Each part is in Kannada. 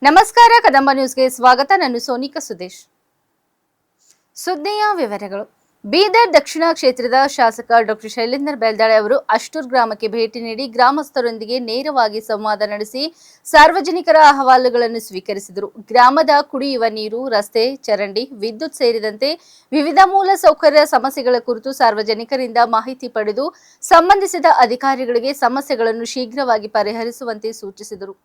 ನಮಸ್ಕಾರ, ಕದಂಬ ನ್ಯೂಸ್ಗೆ ಸ್ವಾಗತ. ನಾನು ಸೋನಿಕಾ ಸುದೇಶ್. ಸುದ್ದಿಯ ವಿವರಗಳು. ಬೀದರ್ ದಕ್ಷಿಣ ಕ್ಷೇತ್ರದ ಶಾಸಕ ಡಾಕ್ಟರ್ ಶೈಲೇಂದರ್ ಬೆಲ್ದಾಳೆ ಅವರು ಅಷ್ಟೂರ್ ಗ್ರಾಮಕ್ಕೆ ಭೇಟಿ ನೀಡಿ ಗ್ರಾಮಸ್ಥರೊಂದಿಗೆ ನೇರವಾಗಿ ಸಂವಾದ ನಡೆಸಿ ಸಾರ್ವಜನಿಕರ ಅಹವಾಲುಗಳನ್ನು ಸ್ವೀಕರಿಸಿದರು. ಗ್ರಾಮದ ಕುಡಿಯುವ ನೀರು, ರಸ್ತೆ, ಚರಂಡಿ, ವಿದ್ಯುತ್ ಸೇರಿದಂತೆ ವಿವಿಧ ಮೂಲ ಸೌಕರ್ಯ ಸಮಸ್ಯೆಗಳ ಕುರಿತು ಸಾರ್ವಜನಿಕರಿಂದ ಮಾಹಿತಿ ಪಡೆದು ಸಂಬಂಧಿಸಿದ ಅಧಿಕಾರಿಗಳಿಗೆ ಸಮಸ್ಯೆಗಳನ್ನು ಶೀಘ್ರವಾಗಿ ಪರಿಹರಿಸುವಂತೆ ಸೂಚಿಸಿದರು.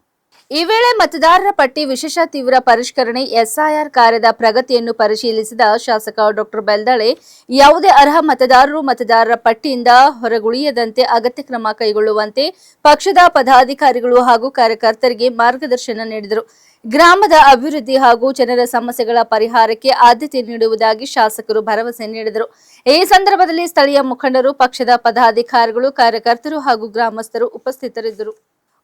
ಈ ವೇಳೆ ಮತದಾರರ ಪಟ್ಟಿ ವಿಶೇಷ ತೀವ್ರ ಪರಿಷ್ಕರಣೆ ಎಸ್ಐಆರ್ ಕಾರ್ಯದ ಪ್ರಗತಿಯನ್ನು ಪರಿಶೀಲಿಸಿದ ಶಾಸಕ ಡಾಕ್ಟರ್ ಬೆಲ್ದಾಳೆ ಯಾವುದೇ ಅರ್ಹ ಮತದಾರರು ಮತದಾರರ ಪಟ್ಟಿಯಿಂದ ಹೊರಗುಳಿಯದಂತೆ ಅಗತ್ಯ ಕ್ರಮ ಕೈಗೊಳ್ಳುವಂತೆ ಪಕ್ಷದ ಪದಾಧಿಕಾರಿಗಳು ಹಾಗೂ ಕಾರ್ಯಕರ್ತರಿಗೆ ಮಾರ್ಗದರ್ಶನ ನೀಡಿದರು. ಗ್ರಾಮದ ಅಭಿವೃದ್ಧಿ ಹಾಗೂ ಜನರ ಸಮಸ್ಯೆಗಳ ಪರಿಹಾರಕ್ಕೆ ಆದ್ಯತೆ ನೀಡುವುದಾಗಿ ಶಾಸಕರು ಭರವಸೆ ನೀಡಿದರು. ಈ ಸಂದರ್ಭದಲ್ಲಿ ಸ್ಥಳೀಯ ಮುಖಂಡರು, ಪಕ್ಷದ ಪದಾಧಿಕಾರಿಗಳು, ಕಾರ್ಯಕರ್ತರು ಹಾಗೂ ಗ್ರಾಮಸ್ಥರು ಉಪಸ್ಥಿತರಿದ್ದರು.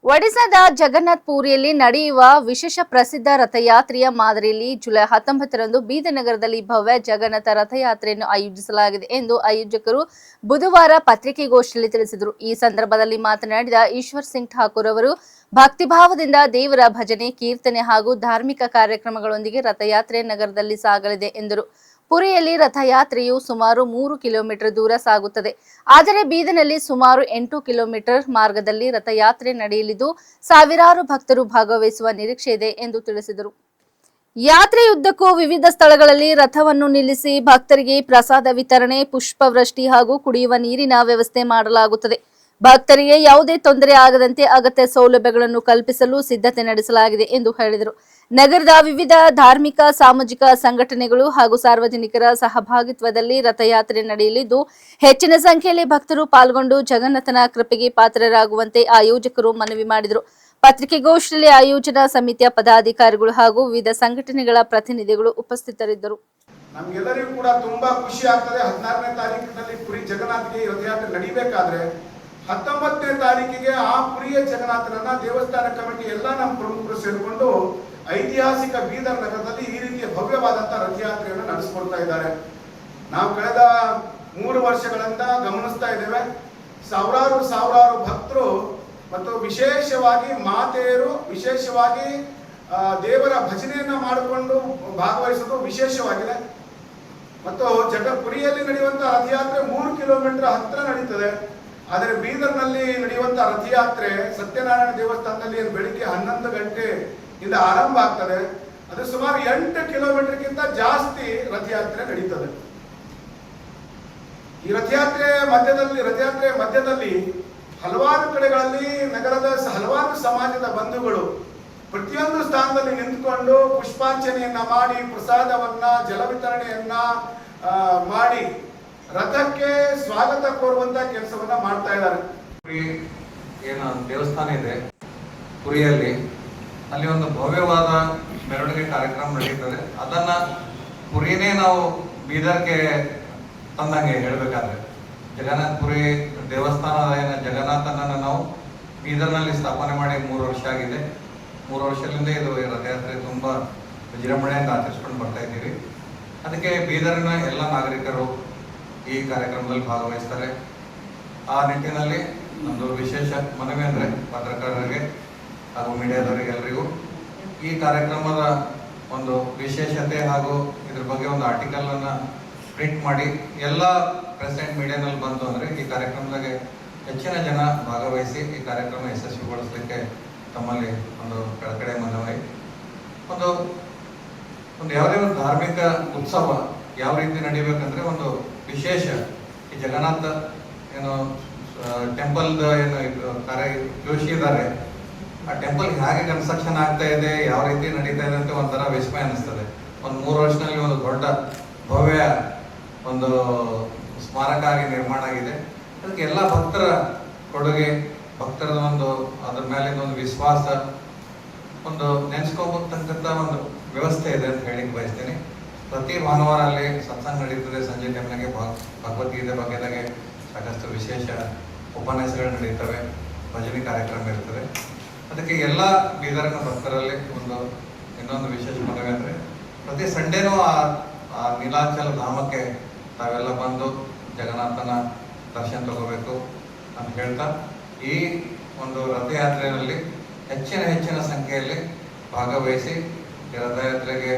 ಒಡಿಶಾದ ಜಗನ್ನಾಥ ಪುರಿಯಲ್ಲಿ ನಡೆಯುವ ವಿಶೇಷ ಪ್ರಸಿದ್ಧ ರಥಯಾತ್ರೆಯ ಮಾದರಿಯಲ್ಲಿ ಜುಲೈ 19ರಂದು ಬೀದರ್ ನಗರದಲ್ಲಿ ಭವ್ಯ ಜಗನ್ನಾಥ ರಥಯಾತ್ರೆಯನ್ನು ಆಯೋಜಿಸಲಾಗಿದೆ ಎಂದು ಆಯೋಜಕರು ಬುಧವಾರ ಪತ್ರಿಕೆಗೋಷ್ಠಿಯಲ್ಲಿ ತಿಳಿಸಿದರು. ಈ ಸಂದರ್ಭದಲ್ಲಿ ಮಾತನಾಡಿದ ಈಶ್ವರ್ ಸಿಂಗ್ ಠಾಕೂರ್ ಅವರು, ಭಕ್ತಿಭಾವದಿಂದ ದೇವರ ಭಜನೆ, ಕೀರ್ತನೆ ಹಾಗೂ ಧಾರ್ಮಿಕ ಕಾರ್ಯಕ್ರಮಗಳೊಂದಿಗೆ ರಥಯಾತ್ರೆ ನಗರದಲ್ಲಿ ಸಾಗಲಿದೆ ಎಂದರು. ಪುರಿಯಲ್ಲಿ ರಥಯಾತ್ರೆಯು ಸುಮಾರು 3 ಕಿಲೋಮೀಟರ್ ದೂರ ಸಾಗುತ್ತದೆ. ಆದರೆ ಬೀದರ್ನಲ್ಲಿ ಸುಮಾರು 8 ಕಿಲೋಮೀಟರ್ ಮಾರ್ಗದಲ್ಲಿ ರಥಯಾತ್ರೆ ನಡೆಯಲಿದ್ದು ಸಾವಿರಾರು ಭಕ್ತರು ಭಾಗವಹಿಸುವ ನಿರೀಕ್ಷೆ ಇದೆ ಎಂದು ತಿಳಿಸಿದರು. ಯಾತ್ರೆಯುದ್ದಕ್ಕೂ ವಿವಿಧ ಸ್ಥಳಗಳಲ್ಲಿ ರಥವನ್ನು ನಿಲ್ಲಿಸಿ ಭಕ್ತರಿಗೆ ಪ್ರಸಾದ ವಿತರಣೆ, ಪುಷ್ಪವೃಷ್ಟಿ ಹಾಗೂ ಕುಡಿಯುವ ನೀರಿನ ವ್ಯವಸ್ಥೆ ಮಾಡಲಾಗುತ್ತದೆ. ಭಕ್ತರಿಗೆ ಯಾವುದೇ ತೊಂದರೆ ಆಗದಂತೆ ಅಗತ್ಯ ಸೌಲಭ್ಯಗಳನ್ನು ಕಲ್ಪಿಸಲು ಸಿದ್ಧತೆ ನಡೆಸಲಾಗಿದೆ ಎಂದು ಹೇಳಿದರು. ನಗರದ ವಿವಿಧ ಧಾರ್ಮಿಕ, ಸಾಮಾಜಿಕ ಸಂಘಟನೆಗಳು ಹಾಗೂ ಸಾರ್ವಜನಿಕರ ಸಹಭಾಗಿತ್ವದಲ್ಲಿ ರಥಯಾತ್ರೆ ನಡೆಯಲಿದ್ದು ಹೆಚ್ಚಿನ ಸಂಖ್ಯೆಯಲ್ಲಿ ಭಕ್ತರು ಪಾಲ್ಗೊಂಡು ಜಗನ್ನಾಥನ ಕೃಪೆಗೆ ಪಾತ್ರರಾಗುವಂತೆ ಆಯೋಜಕರು ಮನವಿ ಮಾಡಿದರು. ಪತ್ರಿಕೆಗೋಷ್ಠಿಯಲ್ಲಿ ಆಯೋಜನಾ ಸಮಿತಿಯ ಪದಾಧಿಕಾರಿಗಳು ಹಾಗೂ ವಿವಿಧ ಸಂಘಟನೆಗಳ ಪ್ರತಿನಿಧಿಗಳು ಉಪಸ್ಥಿತರಿದ್ದರು. ನಮಗೆಲ್ಲರಿಗೂ ಕೂಡ ತುಂಬಾ ಖುಷಿ ಆಗ್ತದೆ. 16ನೇ ತಾರೀಕಿನಲ್ಲಿ ಪುರಿ ಜಗನ್ನಾಥಗೆ ರಥಯಾತ್ರೆ ನಡೀಬೇಕಾದ್ರೆ 19ನೇ ತಾರೀಕಿಗೆ ಆ ಪುರಿಯ ಜಗನ್ನಾಥನನ್ನ ದೇವಸ್ಥಾನ ಕಮಿಟಿ ಎಲ್ಲ ನಮ್ಮ ಪ್ರಮುಖರು ಸೇರಿಕೊಂಡು ಐತಿಹಾಸಿಕ ಬೀದರ್ ನಗರದಲ್ಲಿ ಈ ರೀತಿಯ ಭವ್ಯವಾದಂತಹ ರಥಯಾತ್ರೆಯನ್ನು ನಡೆಸಿಕೊಡ್ತಾ ಇದ್ದಾರೆ. ನಾವು ಕಳೆದ 3 ವರ್ಷಗಳಿಂದ ಗಮನಿಸ್ತಾ ಇದ್ದೇವೆ. ಸಾವಿರಾರು ಭಕ್ತರು ಮತ್ತು ವಿಶೇಷವಾಗಿ ಮಾತೆಯರು ವಿಶೇಷವಾಗಿ ದೇವರ ಭಜನೆಯನ್ನ ಮಾಡಿಕೊಂಡು ಭಾಗವಹಿಸೋದು ವಿಶೇಷವಾಗಿದೆ. ಮತ್ತು ಪುರಿಯಲ್ಲಿ ನಡೆಯುವಂತಹ ರಥಯಾತ್ರೆ 3 ಕಿಲೋಮೀಟರ್ ಹತ್ತಿರ ನಡೀತದೆ. ಆದರೆ ಬೀದರ್ನಲ್ಲಿ ನಡೆಯುವಂತಹ ರಥಯಾತ್ರೆ ಸತ್ಯನಾರಾಯಣ ದೇವಸ್ಥಾನದಲ್ಲಿ ಬೆಳಿಗ್ಗೆ 11 ಗಂಟೆಯಿಂದ ಆರಂಭ ಆಗ್ತದೆ. ಅದು ಸುಮಾರು 8 ಕಿಲೋಮೀಟರ್ಗಿಂತ ಜಾಸ್ತಿ ರಥಯಾತ್ರೆ ನಡೀತದೆ. ಈ ರಥಯಾತ್ರೆ ಮಧ್ಯದಲ್ಲಿ ಹಲವಾರು ಕಡೆಗಳಲ್ಲಿ ನಗರದ ಹಲವಾರು ಸಮಾಜದ ಬಂಧುಗಳು ಪ್ರತಿಯೊಂದು ಸ್ಥಾನದಲ್ಲಿ ನಿಂತುಕೊಂಡು ಪುಷ್ಪಾರ್ಚನೆಯನ್ನ ಮಾಡಿ, ಪ್ರಸಾದವನ್ನ, ಜಲ ವಿತರಣೆಯನ್ನ ಮಾಡಿ ರಥಕ್ಕೆ ಸ್ವಾಗತ ಕೋರುವಂತ ಕೆಲಸವನ್ನ ಮಾಡ್ತಾ ಇದ್ದಾರೆ. ಏನು ದೇವಸ್ಥಾನ ಇದೆ ಪುರಿಯಲ್ಲಿ, ಅಲ್ಲಿ ಒಂದು ಭವ್ಯವಾದ ಮೆರವಣಿಗೆ ಕಾರ್ಯಕ್ರಮ ನಡೀತದೆ. ಅದನ್ನ ಪುರಿನೇ ನಾವು ಬೀದರ್ಗೆ ತಂದಂಗೆ ಹೇಳ್ಬೇಕಾದ್ರೆ, ಜಗನ್ನಾಥ ಪುರಿ ದೇವಸ್ಥಾನದ ಜಗನ್ನಾಥನನ್ನ ನಾವು ಬೀದರ್ನಲ್ಲಿ ಸ್ಥಾಪನೆ ಮಾಡಿ 3 ವರ್ಷ ಆಗಿದೆ. 3 ವರ್ಷದಿಂದ ಇದು ರಥಯಾತ್ರೆ ತುಂಬಾ ವಿಜೃಂಭಣೆಯಿಂದ ಆಚರಿಸ್ಕೊಂಡು ಬರ್ತಾ ಇದ್ದೀವಿ. ಅದಕ್ಕೆ ಬೀದರಿನ ಎಲ್ಲ ನಾಗರಿಕರು ಈ ಕಾರ್ಯಕ್ರಮದಲ್ಲಿ ಭಾಗವಹಿಸ್ತಾರೆ. ಆ ನಿಟ್ಟಿನಲ್ಲಿ ಒಂದು ವಿಶೇಷ ಮನವಿ ಅಂದರೆ ಪತ್ರಕರ್ತರಿಗೆ ಹಾಗೂ ಮೀಡಿಯಾದವರಿಗೆ ಎಲ್ಲರಿಗೂ ಈ ಕಾರ್ಯಕ್ರಮದ ಒಂದು ವಿಶೇಷತೆ ಹಾಗೂ ಇದ್ರ ಬಗ್ಗೆ ಒಂದು ಆರ್ಟಿಕಲ್ ಅನ್ನ ಪ್ರಿಂಟ್ ಮಾಡಿ ಎಲ್ಲ ಪ್ರೆಸ್ ಅಂಡ್ ಮೀಡಿಯಾನಲ್ಲಿ ಬಂತು ಅಂದರೆ ಈ ಕಾರ್ಯಕ್ರಮದಾಗೆ ಹೆಚ್ಚಿನ ಜನ ಭಾಗವಹಿಸಿ ಈ ಕಾರ್ಯಕ್ರಮ ಯಶಸ್ವಿಗೊಳಿಸಲಿಕ್ಕೆ ತಮ್ಮಲ್ಲಿ ಒಂದು ಕಳಕಳಿ ಮನವಿ. ಒಂದು ಯಾವುದೇ ಒಂದು ಧಾರ್ಮಿಕ ಉತ್ಸವ ಯಾವ ರೀತಿ ನಡೀಬೇಕಂದ್ರೆ ಒಂದು ವಿಶೇಷ ಈ ಜಗನ್ನಾಥ ಏನು ಟೆಂಪಲ್ದ ಏನು ಜೋಶಿ ಇದ್ದಾರೆ, ಆ ಟೆಂಪಲ್ ಹೇಗೆ ಕನ್ಸ್ಟ್ರಕ್ಷನ್ ಆಗ್ತಾ ಇದೆ, ಯಾವ ರೀತಿ ನಡೀತಾ ಇದೆ ಅಂತ ಒಂಥರ ವಿಸ್ಮಯ ಅನಿಸ್ತದೆ. ಒಂದು 3 ವರ್ಷದಲ್ಲಿ ಒಂದು ದೊಡ್ಡ ಭವ್ಯ ಒಂದು ಸ್ಮಾರಕ ಆಗಿ ನಿರ್ಮಾಣ ಆಗಿದೆ. ಅದಕ್ಕೆ ಎಲ್ಲ ಭಕ್ತರ ಕೊಡುಗೆ, ಭಕ್ತರ ಒಂದು ಅದ್ರ ಮೇಲಿಂದ ಒಂದು ವಿಶ್ವಾಸ, ಒಂದು ನೆನೆಸ್ಕೋಬೇಕಂತ ಒಂದು ವ್ಯವಸ್ಥೆ ಇದೆ ಅಂತ ಹೇಳಿಕ್ ಬಯಸ್ತೀನಿ. ಪ್ರತಿ ಭಾನುವಾರ ಅಲ್ಲಿ ಸತ್ಸಂಗ ನಡೀತದೆ. ಸಂಜೆ ಟೈಮ್ನಾಗೆ ಭಗವದ್ಗೀತೆ ಬಗ್ಗೆದಾಗೆ ಸಾಕಷ್ಟು ವಿಶೇಷ ಉಪನ್ಯಾಸಗಳು ನಡೀತವೆ, ಭಜನೆ ಕಾರ್ಯಕ್ರಮ ಇರ್ತದೆ. ಅದಕ್ಕೆ ಎಲ್ಲ ಬೀದರ್ನ ಭಕ್ತರಲ್ಲಿ ಇನ್ನೊಂದು ವಿಶೇಷ ಮನವಿ ಅಂದರೆ ಪ್ರತಿ ಸಂಡೇನೂ ಆ ನೀಲಾಚಲ ಧಾಮಕ್ಕೆ ತಾವೆಲ್ಲ ಬಂದು ಜಗನ್ನಾಥನ ದರ್ಶನ ತಗೋಬೇಕು ಅಂತ ಹೇಳ್ತಾ, ಈ ಒಂದು ರಥಯಾತ್ರೆಯಲ್ಲಿ ಹೆಚ್ಚಿನ ಸಂಖ್ಯೆಯಲ್ಲಿ ಭಾಗವಹಿಸಿ ಈ ರಥಯಾತ್ರೆಗೆ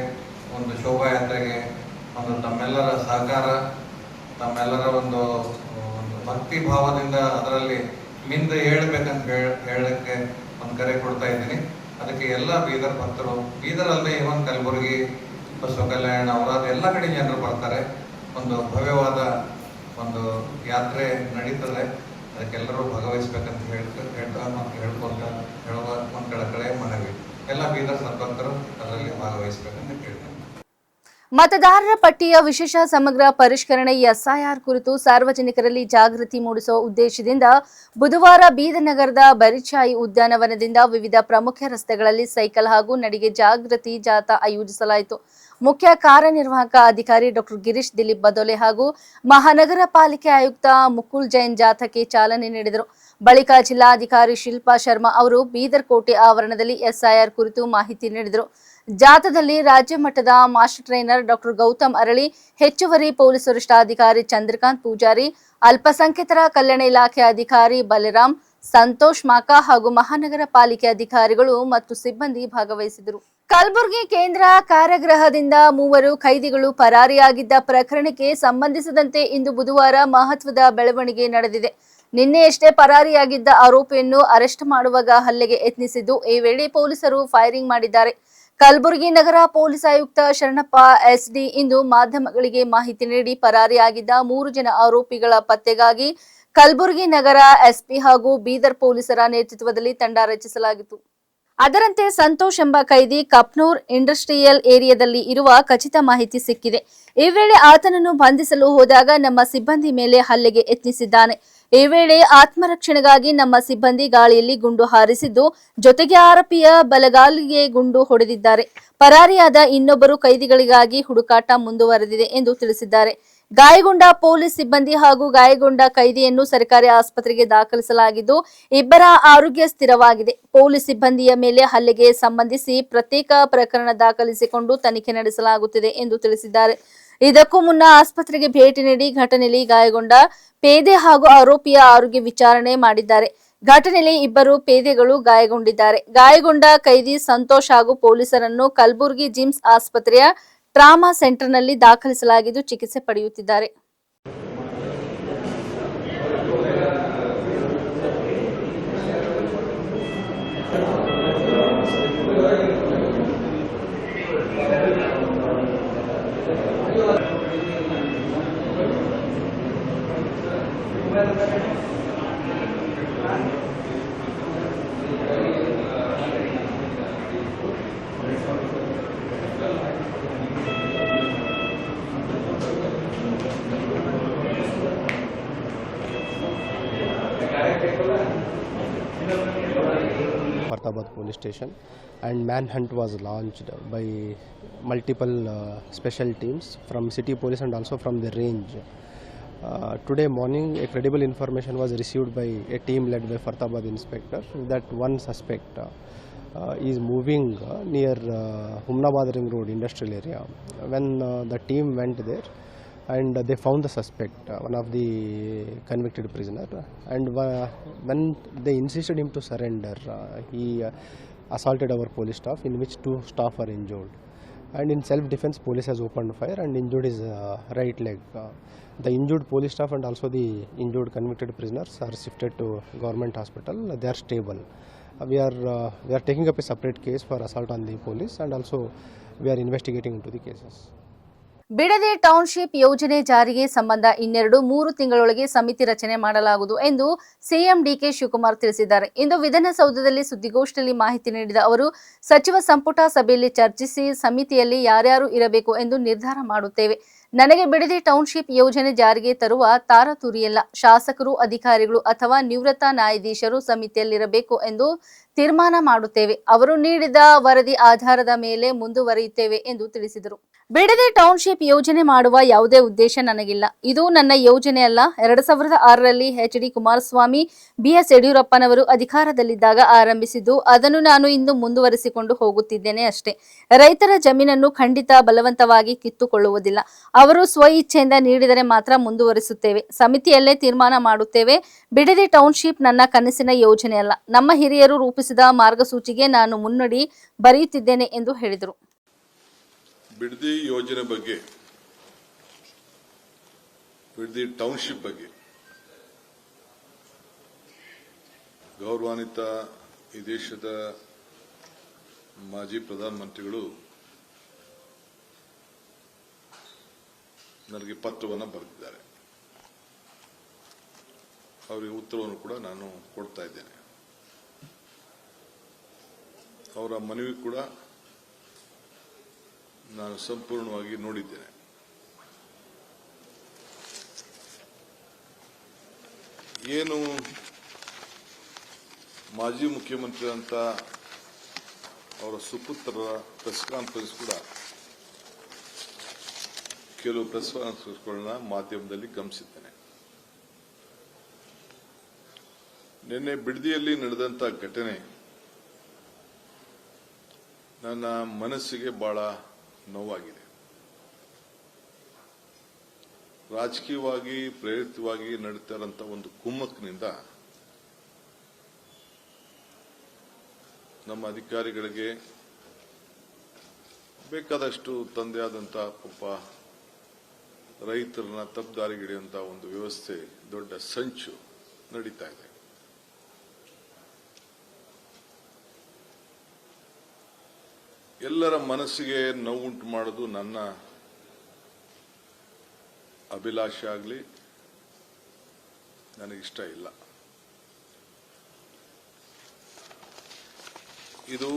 ಒಂದು ಶೋಭಾಯಾತ್ರೆಗೆ ಒಂದು ತಮ್ಮೆಲ್ಲರ ಸಹಕಾರ, ತಮ್ಮೆಲ್ಲರ ಒಂದು ಭಕ್ತಿ ಭಾವದಿಂದ ಅದರಲ್ಲಿ ಮಿಂದ ಹೇಳ್ಬೇಕಂತ ಹೇಳಕ್ಕೆ ಒಂದು ಕರೆ ಕೊಡ್ತಾ ಇದ್ದೀನಿ. ಅದಕ್ಕೆ ಎಲ್ಲ ಬೀದರ್ ಭಕ್ತರು, ಬೀದರಲ್ಲದೆ ಇವನ್ ಕಲಬುರಗಿ, ಬಸವ ಕಲ್ಯಾಣ, ಅವರಾದ ಎಲ್ಲ ಕಡೆ ಜನರು ಬರ್ತಾರೆ. ಒಂದು ಭವ್ಯವಾದ ಒಂದು ಯಾತ್ರೆ ನಡೀತದೆ. ಅದಕ್ಕೆಲ್ಲರೂ ಭಾಗವಹಿಸ್ಬೇಕಂತ ಹೇಳ್ಕೊಂತ ಹೇಳುವ ಒಂದು ಕಳಕಳೆ ಮನವಿ. ಎಲ್ಲ ಬೀದರ್ ಸಂಪರ್ಕರು ಅದರಲ್ಲಿ ಭಾಗವಹಿಸ್ಬೇಕಂತ ಕೇಳ್ತೇನೆ. ಮತದಾರರ ಪಟ್ಟಿಯ ವಿಶೇಷ ಸಮಗ್ರ ಪರಿಷ್ಕರಣೆ ಎಸ್ಐಆರ್ ಕುರಿತು ಸಾರ್ವಜನಿಕರಲ್ಲಿ ಜಾಗೃತಿ ಮೂಡಿಸುವ ಉದ್ದೇಶದಿಂದ ಬುಧವಾರ ಬೀದರ್ ನಗರದ ಬರಿಚಾಯಿ ಉದ್ಯಾನವನದಿಂದ ವಿವಿಧ ಪ್ರಮುಖ ರಸ್ತೆಗಳಲ್ಲಿ ಸೈಕಲ್ ಹಾಗೂ ನಡಿಗೆ ಜಾಗೃತಿ ಜಾಥಾ ಆಯೋಜಿಸಲಾಯಿತು. ಮುಖ್ಯ ಕಾರ್ಯನಿರ್ವಾಹಕ ಅಧಿಕಾರಿ ಡಾಕ್ಟರ್ ಗಿರೀಶ್ ದಿಲೀಪ್ ಬದೋಲೆ ಹಾಗೂ ಮಹಾನಗರ ಪಾಲಿಕೆ ಆಯುಕ್ತ ಮುಕುಲ್ ಜೈನ್ ಜಾಥಾಕ್ಕೆ ಚಾಲನೆ ನೀಡಿದರು. ಬಳಿಕ ಜಿಲ್ಲಾಧಿಕಾರಿ ಶಿಲ್ಪಾ ಶರ್ಮಾ ಅವರು ಬೀದರ್ ಕೋಟೆ ಆವರಣದಲ್ಲಿ ಎಸ್ಐಆರ್ ಕುರಿತು ಮಾಹಿತಿ ನೀಡಿದರು. ಜಾಥಾದಲ್ಲಿ ರಾಜ್ಯ ಮಟ್ಟದ ಮಾಸ್ಟರ್ ಟ್ರೈನರ್ ಡಾಕ್ಟರ್ ಗೌತಮ್ ಅರಳಿ, ಹೆಚ್ಚುವರಿ ಪೊಲೀಸ್ ವರಿಷ್ಠಾಧಿಕಾರಿ ಚಂದ್ರಕಾಂತ್ ಪೂಜಾರಿ, ಅಲ್ಪಸಂಖ್ಯಾತರ ಕಲ್ಯಾಣ ಇಲಾಖೆ ಅಧಿಕಾರಿ ಬಲರಾಮ್, ಸಂತೋಷ್ ಮಾಕಾ ಹಾಗೂ ಮಹಾನಗರ ಪಾಲಿಕೆ ಅಧಿಕಾರಿಗಳು ಮತ್ತು ಸಿಬ್ಬಂದಿ ಭಾಗವಹಿಸಿದರು. ಕಲಬುರಗಿ ಕೇಂದ್ರ ಕಾರಾಗೃಹದಿಂದ 3 ಖೈದಿಗಳು ಪರಾರಿಯಾಗಿದ್ದ ಪ್ರಕರಣಕ್ಕೆ ಸಂಬಂಧಿಸಿದಂತೆ ಇಂದು ಬುಧವಾರ ಮಹತ್ವದ ಬೆಳವಣಿಗೆ ನಡೆದಿದೆ. ನಿನ್ನೆಯಷ್ಟೇ ಪರಾರಿಯಾಗಿದ್ದ ಆರೋಪಿಯನ್ನು ಅರೆಸ್ಟ್ ಮಾಡುವಾಗ ಹಲ್ಲೆಗೆ ಯತ್ನಿಸಿದ್ದು, ಈ ವೇಳೆ ಪೊಲೀಸರು ಫೈರಿಂಗ್ ಮಾಡಿದ್ದಾರೆ. ಕಲಬುರಗಿ ನಗರ ಪೊಲೀಸ್ ಆಯುಕ್ತ ಶರಣಪ್ಪ ಎಸ್ಡಿ ಇಂದು ಮಾಧ್ಯಮಗಳಿಗೆ ಮಾಹಿತಿ ನೀಡಿ ಪರಾರಿಯಾಗಿದ್ದ 3 ಜನ ಆರೋಪಿಗಳ ಪತ್ತೆಗಾಗಿ ಕಲಬುರಗಿ ನಗರ ಎಸ್ಪಿ ಹಾಗೂ ಬೀದರ್ ಪೊಲೀಸರ ನೇತೃತ್ವದಲ್ಲಿ ತಂಡ ರಚಿಸಲಾಗಿತ್ತು. ಅದರಂತೆ ಸಂತೋಷ್ ಎಂಬ ಖೈದಿ ಕಪ್ನೂರ್ ಇಂಡಸ್ಟ್ರಿಯಲ್ ಏರಿಯಾದಲ್ಲಿ ಇರುವ ಖಚಿತ ಮಾಹಿತಿ ಸಿಕ್ಕಿದೆ. ಈ ವೇಳೆ ಆತನನ್ನು ಬಂಧಿಸಲು ಹೋದಾಗ ನಮ್ಮ ಸಿಬ್ಬಂದಿ ಮೇಲೆ ಹಲ್ಲೆಗೆ ಯತ್ನಿಸಿದ್ದಾನೆ. ಈ ವೇಳೆ ಆತ್ಮರಕ್ಷಣೆಗಾಗಿ ನಮ್ಮ ಸಿಬ್ಬಂದಿ ಗಾಳಿಯಲ್ಲಿ ಗುಂಡು ಹಾರಿಸಿದ್ದು, ಜೊತೆಗೆ ಆರೋಪಿಯ ಬಲಗಾಲಿಗೆ ಗುಂಡು ಹೊಡೆದಿದ್ದಾರೆ. ಪರಾರಿಯಾದ ಇನ್ನೊಬ್ಬರು ಖೈದಿಗಳಿಗಾಗಿ ಹುಡುಕಾಟ ಮುಂದುವರೆದಿದೆ ಎಂದು ತಿಳಿಸಿದ್ದಾರೆ. ಗಾಯಗೊಂಡ ಪೊಲೀಸ್ ಸಿಬ್ಬಂದಿ ಹಾಗೂ ಗಾಯಗೊಂಡ ಖೈದಿಯನ್ನು ಸರ್ಕಾರಿ ಆಸ್ಪತ್ರೆಗೆ ದಾಖಲಿಸಲಾಗಿದ್ದು, ಇಬ್ಬರ ಆರೋಗ್ಯ ಸ್ಥಿರವಾಗಿದೆ. ಪೊಲೀಸ್ ಸಿಬ್ಬಂದಿಯ ಮೇಲೆ ಹಲ್ಲೆಗೆ ಸಂಬಂಧಿಸಿ ಪ್ರತ್ಯೇಕ ಪ್ರಕರಣ ದಾಖಲಿಸಿಕೊಂಡು ತನಿಖೆ ನಡೆಸಲಾಗುತ್ತಿದೆ ಎಂದು ತಿಳಿಸಿದ್ದಾರೆ. ಇದಕ್ಕೂ ಮುನ್ನ ಆಸ್ಪತ್ರೆಗೆ ಭೇಟಿ ನೀಡಿ ಘಟನೆಯಲ್ಲಿ ಗಾಯಗೊಂಡ ಪೇದೆ ಹಾಗೂ ಆರೋಪಿಯ ಆರೋಗ್ಯ ವಿಚಾರಣೆ ಮಾಡಿದ್ದಾರೆ. ಘಟನೆಯಲ್ಲಿ ಇಬ್ಬರು ಪೇದೆಗಳು ಗಾಯಗೊಂಡಿದ್ದಾರೆ. ಗಾಯಗೊಂಡ ಖೈದಿ ಸಂತೋಷ್ ಹಾಗೂ ಪೊಲೀಸರನ್ನು ಕಲಬುರಗಿ ಜಿಮ್ಸ್ ಆಸ್ಪತ್ರೆಯ ಟ್ರಾಮಾ ಸೆಂಟರ್ನಲ್ಲಿ ದಾಖಲಿಸಲಾಗಿದ್ದು ಚಿಕಿತ್ಸೆ ಪಡೆಯುತ್ತಿದ್ದಾರೆ. Fartabad police station, and manhunt was launched by multiple special teams from city police and also from the range. Today morning a credible information was received by a team led by Fartabad inspector that one suspect is moving near Humnabad Ring Road industrial area. When the team went there and they found the suspect, one of the convicted prisoner, and when they insisted him to surrender, he assaulted our police staff, in which 2 staff are injured, and in self-defense police has opened fire and injured his right leg. The injured police staff and also the injured convicted prisoners are shifted to government hospital. They are stable. We are taking up a separate case for assault on the police, and also we are investigating into the cases. Bidadi township ಯೋಜನೆ ಜಾರಿಗೆ ಸಂಬಂಧ 3 ತಿಂಗಳೊಳಗೆ ಸಮಿತಿ ರಚನೆ ಮಾಡಲಾಗುವುದು ಎಂದು ಸಿಎಂ ಡಿಕೆ ಶಿವಕುಮಾರ್ ತಿಳಿಸಿದ್ದಾರೆ. ಇಂದು ವಿಧಾನಸೌಧದಲ್ಲಿ ಸುದ್ದಿಗೋಷ್ಠಿಯಲ್ಲಿ ಮಾಹಿತಿ ನೀಡಿದ ಅವರು, ಸಚಿವ ಸಂಪುಟ ಸಭೆಯಲ್ಲಿ ಚರ್ಚಿಸಿ ಸಮಿತಿಯಲ್ಲಿ ಯಾರ್ಯಾರು ಇರಬೇಕು ಎಂದು ನಿರ್ಧಾರ ಮಾಡುತ್ತೇವೆ. ನನಗೆ ಬಿಡದಿ ಟೌನ್ಶಿಪ್ ಯೋಜನೆ ಜಾರಿಗೆ ತರುವ ತಾರತುರಿಯಲ್ಲ. ಶಾಸಕರು, ಅಧಿಕಾರಿಗಳು ಅಥವಾ ನಿವೃತ್ತ ನ್ಯಾಯಾಧೀಶರು ಸಮಿತಿಯಲ್ಲಿರಬೇಕು ಎಂದು ತೀರ್ಮಾನ ಮಾಡುತ್ತೇವೆ. ಅವರು ನೀಡಿದ ವರದಿ ಆಧಾರದ ಮೇಲೆ ಮುಂದುವರಿಯುತ್ತೇವೆ ಎಂದು ತಿಳಿಸಿದರು. ಬಿಡದಿ ಟೌನ್ಶಿಪ್ ಯೋಜನೆ ಮಾಡುವ ಯಾವುದೇ ಉದ್ದೇಶ ನನಗಿಲ್ಲ. ಇದು ನನ್ನ ಯೋಜನೆ ಅಲ್ಲ. 2006ರಲ್ಲಿ ಎಚ್.ಡಿ. ಕುಮಾರಸ್ವಾಮಿ, ಬಿ.ಎಸ್. ಯಡಿಯೂರಪ್ಪನವರು ಅಧಿಕಾರದಲ್ಲಿದ್ದಾಗ ಆರಂಭಿಸಿದ್ದು, ಅದನ್ನು ನಾನು ಇಂದು ಮುಂದುವರಿಸಿಕೊಂಡು ಹೋಗುತ್ತಿದ್ದೇನೆ ಅಷ್ಟೇ. ರೈತರ ಜಮೀನನ್ನು ಖಂಡಿತ ಬಲವಂತವಾಗಿ ಕಿತ್ತುಕೊಳ್ಳುವುದಿಲ್ಲ. ಅವರು ಸ್ವ ಇಚ್ಛೆಯಿಂದ ನೀಡಿದರೆ ಮಾತ್ರ ಮುಂದುವರಿಸುತ್ತೇವೆ. ಸಮಿತಿಯಲ್ಲೇ ತೀರ್ಮಾನ ಮಾಡುತ್ತೇವೆ. ಬಿಡದಿ ಟೌನ್ಶಿಪ್ ನನ್ನ ಕನಸಿನ ಯೋಜನೆ ಅಲ್ಲ. ನಮ್ಮ ಹಿರಿಯರು ರೂಪಿಸಿದ ಮಾರ್ಗಸೂಚಿಗೆ ನಾನು ಮುನ್ನುಡಿ ಬರೆಯುತ್ತಿದ್ದೇನೆ ಎಂದು ಹೇಳಿದರು. ಬಿಡದಿ ಯೋಜನೆ ಬಗ್ಗೆ, ಬಿಡದಿ ಟೌನ್ಶಿಪ್ ಬಗ್ಗೆ ಗೌರವಾನ್ವಿತ ಈ ದೇಶದ ಮಾಜಿ ಪ್ರಧಾನಮಂತ್ರಿಗಳು ನನಗೆ ಪತ್ರವನ್ನು ಬರೆದಿದ್ದಾರೆ. ಅವರಿಗೆ ಉತ್ತರವನ್ನು ಕೂಡ ನಾನು ಕೊಡ್ತಾ ಇದ್ದೇನೆ. ಅವರ ಮನವಿ ಕೂಡ ನಾನು ಸಂಪೂರ್ಣವಾಗಿ ನೋಡಿದ್ದೇನೆ. ಏನು ಮಾಜಿ ಮುಖ್ಯಮಂತ್ರಿ ಅಂತ ಅವರ ಸುಪುತ್ರರ ಪ್ರೆಸ್ ಕಾನ್ಫರೆನ್ಸ್ ಕೂಡ ಕೆಲವು ಪ್ರೆಸ್ ಕಾನ್ಫರೆನ್ಸ್ಗಳನ್ನ ಮಾಧ್ಯಮದಲ್ಲಿ ಗಮನಿಸಿದ್ದೇನೆ. ನಿನ್ನೆ ಬಿಡದಿಯಲ್ಲಿ ನಡೆದಂತ ಘಟನೆ ನನ್ನ ಮನಸ್ಸಿಗೆ ಬಹಳ ನೋವಾಗಿದೆ. ರಾಜಕೀಯವಾಗಿ ಪ್ರೇರಿತವಾಗಿ ನಡೀತಾ ಇರುವಂತಹ ಒಂದು ಕುಮ್ಮಕ್ಕಿನಿಂದ ನಮ್ಮ ಅಧಿಕಾರಿಗಳಿಗೆ ಬೇಕಾದಷ್ಟು ತಂದೆಯಾದಂತಹ ಪಾಪ ರೈತರನ್ನ ತಪ್ಪುದಾರಿಗಿಡಿಯುವಂತಹ ಒಂದು ವ್ಯವಸ್ಥೆ, ದೊಡ್ಡ ಸಂಚು ನಡೀತಾ ಇದೆ. ಎಲ್ಲರ ಮನಸ್ಸಿಗೆ ನೋವುಂಟು ಮಾಡೋದು ನನ್ನ ಅಭಿಲಾಷೆ ಆಗಲಿ, ನನಗಿಷ್ಟ ಇಲ್ಲ. ಇದು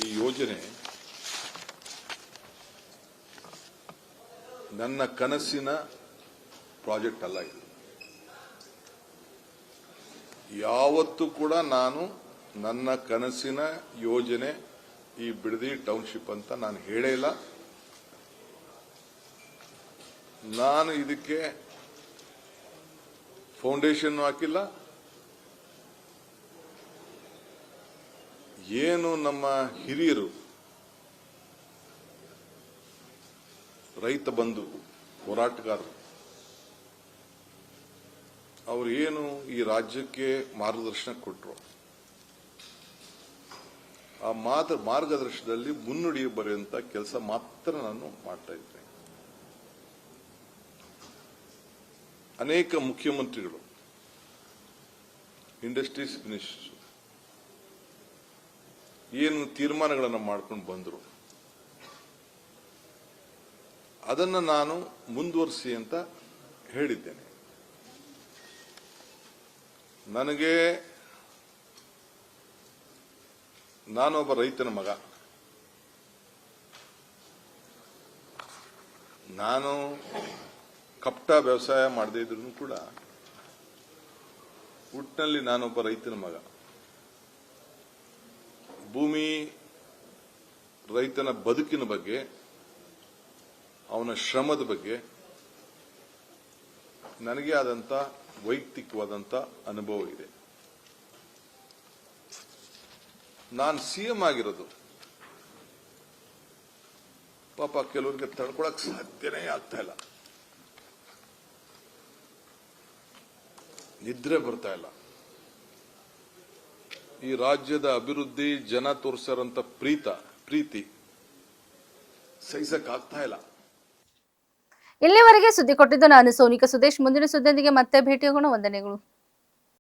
ಈ ಯೋಜನೆ ನನ್ನ ಕನಸಿನ ಪ್ರಾಜೆಕ್ಟ್ ಅಲ್ಲ. ಇದು ಯಾವತ್ತೂ ಕೂಡ ನಾನು ನನ್ನ ಕನಸಿನ ಯೋಜನೆ ಈ ಬಿಡದಿ ಟೌನ್ಶಿಪ್ ಅಂತ ನಾನು ಹೇಳೇ ಇಲ್ಲ. ನಾನು ಇದಕ್ಕೆ ಫೌಂಡೇಶನ್ ಹಾಕಿಲ್ಲ. ಏನು ನಮ್ಮ ಹಿರಿಯರು, ರೈತ ಬಂಧು ಹೋರಾಟಗಾರರು, ಅವರು ಏನು ಈ ರಾಜ್ಯಕ್ಕೆ ಮಾರ್ಗದರ್ಶನ ಕೊಟ್ಟರು, ಆ ಮಾರ್ಗದರ್ಶನದಲ್ಲಿ ಮುನ್ನುಡಿ ಬರೆಯುವಂತ ಕೆಲಸ ಮಾತ್ರ ನಾನು ಮಾಡ್ತಾ ಇದ್ದೇನೆ. ಅನೇಕ ಮುಖ್ಯಮಂತ್ರಿಗಳು, ಇಂಡಸ್ಟ್ರೀಸ್ ಮಿನಿಸ್ಟರ್ ಏನು ತೀರ್ಮಾನಗಳನ್ನು ಮಾಡ್ಕೊಂಡು ಬಂದರು, ಅದನ್ನು ನಾನು ಮುಂದುವರಿಸಿ ಅಂತ ಹೇಳಿದ್ದೇನೆ. ನಾನೊಬ್ಬ ರೈತನ ಮಗ. ನಾನು ಕಪಟ ವ್ಯವಸಾಯ ಮಾಡದೇ ಇದ್ರೂ ಕೂಡ ಹುಟ್ಟಿನಲ್ಲಿ ನಾನೊಬ್ಬ ರೈತನ ಮಗ. ಭೂಮಿ, ರೈತನ ಬದುಕಿನ ಬಗ್ಗೆ, ಅವನ ಶ್ರಮದ ಬಗ್ಗೆ ನನಗೆ ಆದಂತ ವೈಯಕ್ತಿಕವಾದಂತ ಅನುಭವ ಇದೆ. ನಾನು ಸಿಎಂ ಆಗಿರೋದು ಪಾಪ ಕೆಲವರಿಗೆ ತಡ್ಕೊಳಕ್ ಸಾಧ್ಯನೇ ಆಗ್ತಾ ಇಲ್ಲ, ನಿದ್ರೆ ಬರ್ತಾ ಇಲ್ಲ. ಈ ರಾಜ್ಯದ ಅಭಿವೃದ್ಧಿ, ಜನ ತೋರಿಸಿರಂತ ಪ್ರೀತಿ ಸಹಿಸಕ್ ಆಗ್ತಾ ಇಲ್ಲ. ಇಲ್ಲಿವರೆಗೆ ಸುದ್ದಿ ಕೊಟ್ಟಿದ್ದು ನಾನು ಸೋನಿಕಾ ಸುದೇಶ್. ಮುಂದಿನ ಸುದ್ದಿಯೊಂದಿಗೆ ಮತ್ತೆ ಭೇಟಿಯಾಗೋಣ. ವಂದನೆಗಳು.